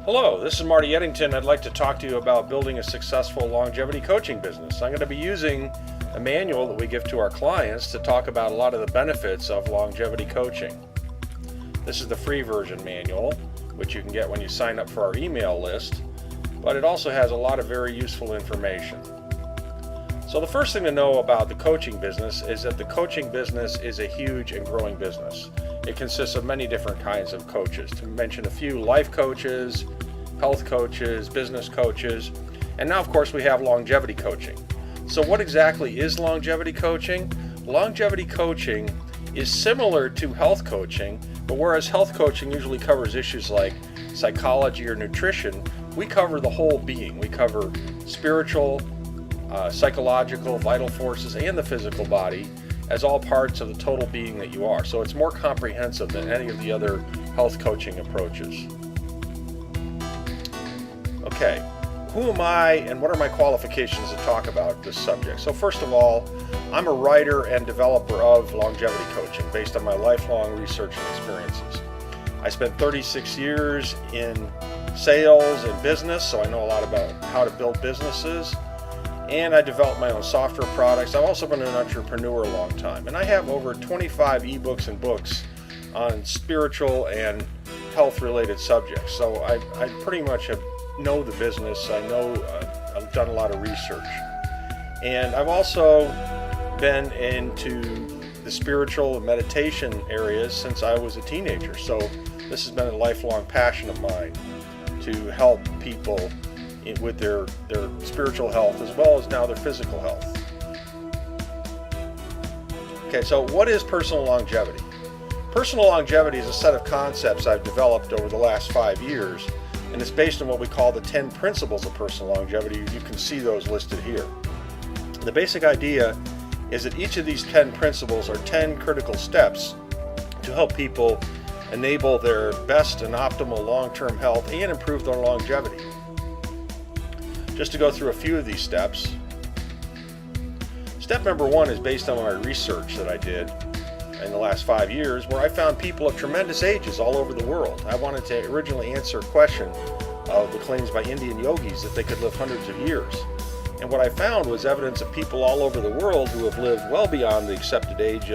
Hello, this is Marty Eddington. I'd like to talk to you about building a successful longevity coaching business. I'm going to be using a manual that we give to our clients to talk about a lot of the benefits of longevity coaching. This is the free version manual, which you can get when you sign up for our email list, but it also has a lot of very useful information. So the first thing to know about the coaching business is that the coaching business is a huge and growing business. It consists of many different kinds of coaches. To mention a few, life coaches, health coaches, business coaches, and now of course we have longevity coaching. So what exactly is longevity coaching? Longevity coaching is similar to health coaching, but whereas health coaching usually covers issues like psychology or nutrition, we cover the whole being. We cover spiritual, psychological, vital forces, and the physical body as all parts of the total being that you are. So it's more comprehensive than any of the other health coaching approaches. Okay, who am I and what are my qualifications to talk about this subject? So first of all, I'm a writer and developer of longevity coaching based on my lifelong research and experiences. I spent 36 years in sales and business, so I know a lot about how to build businesses. And I developed my own software products. I've also been an entrepreneur a long time. And I have over 25 ebooks and books on spiritual and health-related subjects. So I pretty much know the business. I know I've done a lot of research. And I've also been into the spiritual and meditation areas since I was a teenager. So this has been a lifelong passion of mine to help people with their spiritual health as well as now their physical health. Okay, so what is personal longevity? Personal longevity is a set of concepts I've developed over the last 5 years, and it's based on what we call the 10 principles of personal longevity. You can see those listed here. The basic idea is that each of these 10 principles are 10 critical steps to help people enable their best and optimal long-term health and improve their longevity. Just to go through a few of these steps. Step number 1 is based on my research that I did in the last 5 years, where I found people of tremendous ages all over the world. I wanted to originally answer a question of the claims by Indian yogis that they could live hundreds of years. And what I found was evidence of people all over the world who have lived well beyond the accepted age,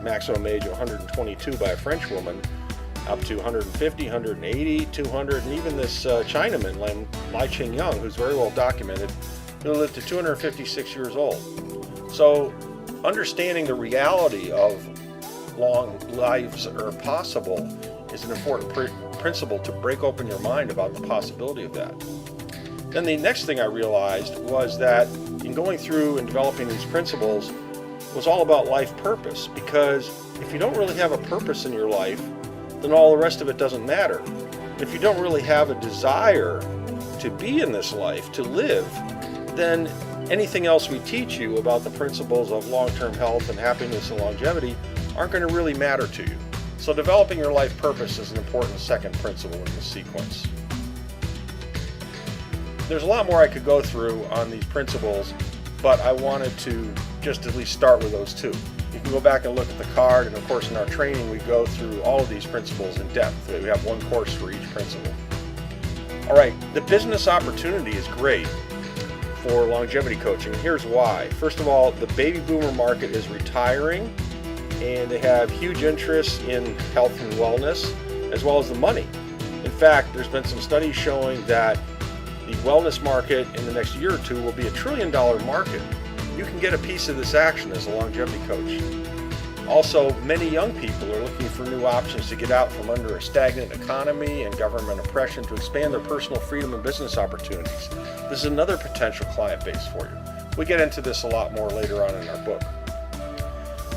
maximum age of 122 by a French woman, up to 150, 180, 200, and even this Chinaman, Lai Qingyang, who's very well documented, who lived to 256 years old. So understanding the reality of long lives are possible is an important principle to break open your mind about the possibility of that. Then the next thing I realized was that in going through and developing these principles was all about life purpose, because if you don't really have a purpose in your life, then all the rest of it doesn't matter. If you don't really have a desire to be in this life, to live, then anything else we teach you about the principles of long-term health and happiness and longevity aren't going to really matter to you. So developing your life purpose is an important second principle in this sequence. There's a lot more I could go through on these principles, but I wanted to just at least start with those two. You can go back and look at the card, and of course in our training we go through all of these principles in depth. We have one course for each principle. All right, the business opportunity is great for longevity coaching. Here's why. First of all, the baby boomer market is retiring, and they have huge interest in health and wellness, as well as the money. In fact, there's been some studies showing that the wellness market in the next year or two will be $1 trillion market. You can get a piece of this action as a longevity coach. Also, many young people are looking for new options to get out from under a stagnant economy and government oppression to expand their personal freedom and business opportunities. This is another potential client base for you. We get into this a lot more later on in our book.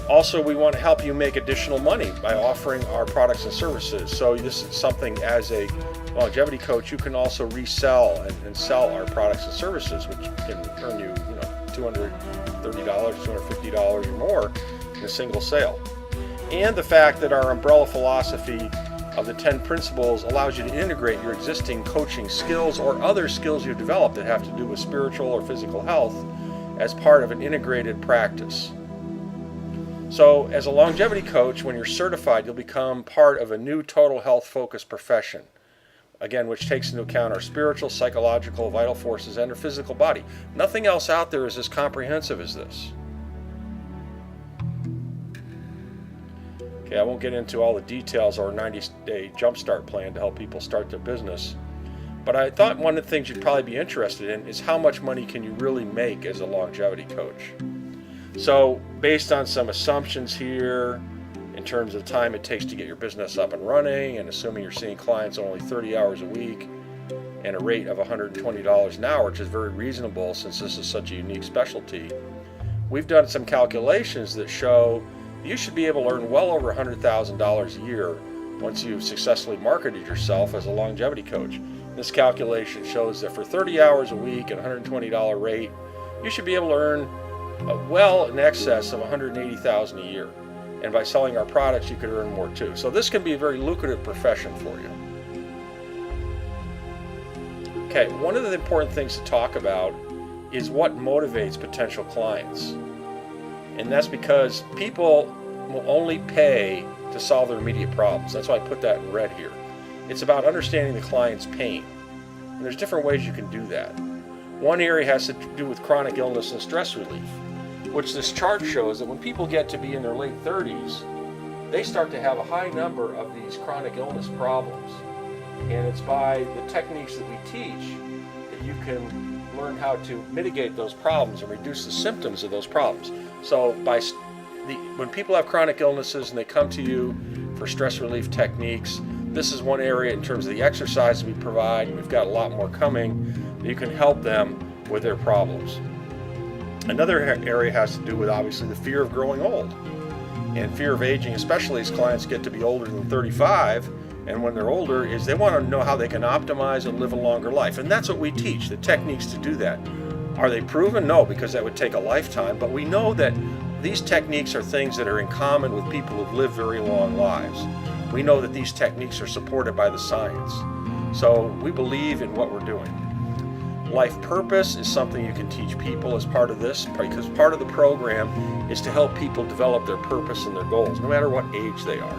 Also, we want to help you make additional money by offering our products and services. So this is something as a longevity coach you can also resell and sell our products and services, which can earn you, $230, $250 or more in a single sale. And the fact that our umbrella philosophy of the 10 principles allows you to integrate your existing coaching skills or other skills you've developed that have to do with spiritual or physical health as part of an integrated practice. So as a longevity coach, when you're certified, you'll become part of a new total health focused profession. again, which takes into account our spiritual, psychological, vital forces, and our physical body. Nothing else out there is as comprehensive as this. Okay, I won't get into all the details of our 90-day jumpstart plan to help people start their business, but I thought one of the things you'd probably be interested in is how much money can you really make as a longevity coach. So based on some assumptions here, in terms of time it takes to get your business up and running, and assuming you're seeing clients only 30 hours a week and a rate of $120 an hour, which is very reasonable since this is such a unique specialty, we've done some calculations that show you should be able to earn well over $100,000 a year once you've successfully marketed yourself as a longevity coach. This calculation shows that for 30 hours a week at $120 rate, you should be able to earn well in excess of $180,000 a year. And by selling our products, you could earn more too. So this can be a very lucrative profession for you. Okay, one of the important things to talk about is what motivates potential clients. And that's because people will only pay to solve their immediate problems. That's why I put that in red here. It's about understanding the client's pain. And there's different ways you can do that. One area has to do with chronic illness and stress relief, which this chart shows that when people get to be in their late 30s, they start to have a high number of these chronic illness problems. And it's by the techniques that we teach that you can learn how to mitigate those problems and reduce the symptoms of those problems. So when people have chronic illnesses and they come to you for stress relief techniques, this is one area in terms of the exercise we provide, and we've got a lot more coming, that you can help them with their problems. Another area has to do with obviously the fear of growing old and fear of aging, especially as clients get to be older than 35. And when they're older, is they want to know how they can optimize and live a longer life. And that's what we teach, the techniques to do that. Are they proven? No, because that would take a lifetime. But we know that these techniques are things that are in common with people who've lived very long lives. We know that these techniques are supported by the science. So we believe in what we're doing. Life purpose is something you can teach people as part of this, because part of the program is to help people develop their purpose and their goals, no matter what age they are.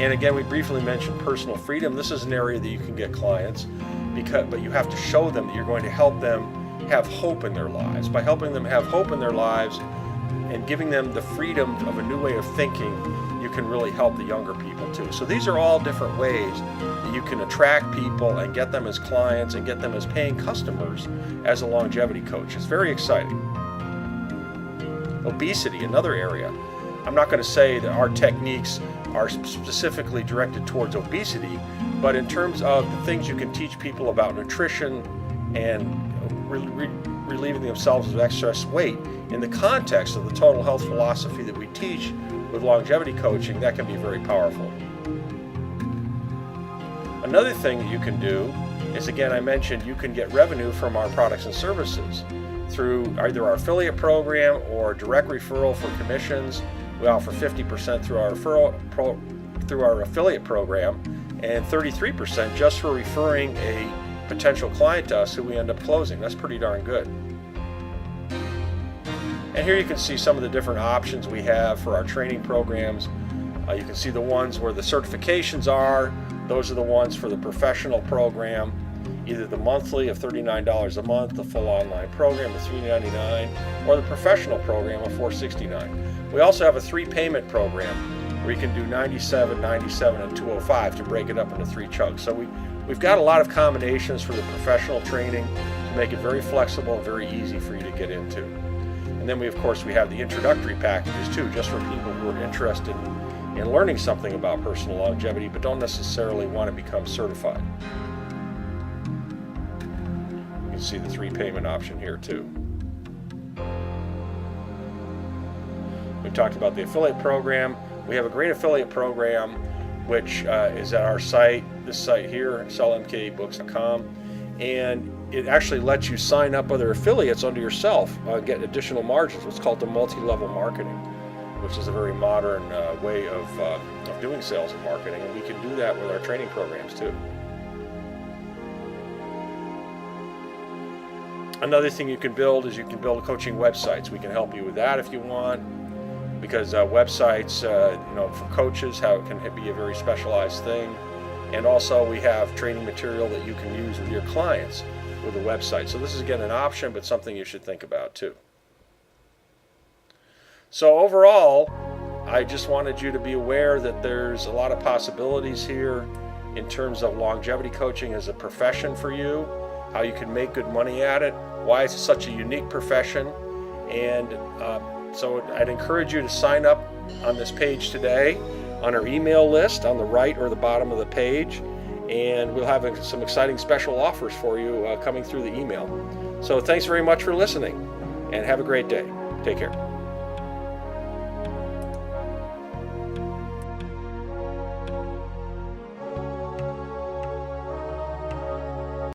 And again, we briefly mentioned personal freedom. This is an area that you can get clients, but you have to show them that you're going to help them have hope in their lives. By helping them have hope in their lives and giving them the freedom of a new way of thinking, you can really help the younger people too. So these are all different ways that you can attract people and get them as clients and get them as paying customers as a longevity coach. It's very exciting. Obesity, another area. I'm not going to say that our techniques are specifically directed towards obesity, but in terms of the things you can teach people about nutrition and relieving themselves of excess weight in the context of the total health philosophy that we teach with longevity coaching, that can be very powerful. Another thing that you can do is, again, I mentioned you can get revenue from our products and services through either our affiliate program or direct referral for commissions. We offer 50% through our affiliate program and 33% just for referring a potential client to us who we end up closing. That's pretty darn good. And here you can see some of the different options we have for our training programs. You can see the ones where the certifications are. Those are the ones for the professional program, either the monthly of $39 a month, the full online program of $399, or the professional program of $469. We also have a 3-payment program where you can do $97, $97, and $205 to break it up into 3 chunks. So we've got a lot of combinations for the professional training to make it very flexible and very easy for you to get into. And then we have the introductory packages too, just for people who are interested in learning something about personal longevity but don't necessarily want to become certified. You can see the 3-payment option here too. We talked about the affiliate program. We have a great affiliate program which is at our site, this site here, sellmkbooks.com, and it actually lets you sign up other affiliates under yourself, get additional margins. What's called the multi-level marketing, which is a very modern way of doing sales and marketing, and we can do that with our training programs too. Another thing you can build is you can build coaching websites. We can help you with that if you want, because websites, for coaches, how it can be a very specialized thing. And also we have training material that you can use with your clients with the website. So this is again an option, but something you should think about too. So overall, I just wanted you to be aware that there's a lot of possibilities here in terms of longevity coaching as a profession for you, how you can make good money at it, why it's such a unique profession. And so I'd encourage you to sign up on this page today on our email list on the right or the bottom of the page, and we'll have some exciting special offers for you coming through the email. So thanks very much for listening, and have a great day. Take care.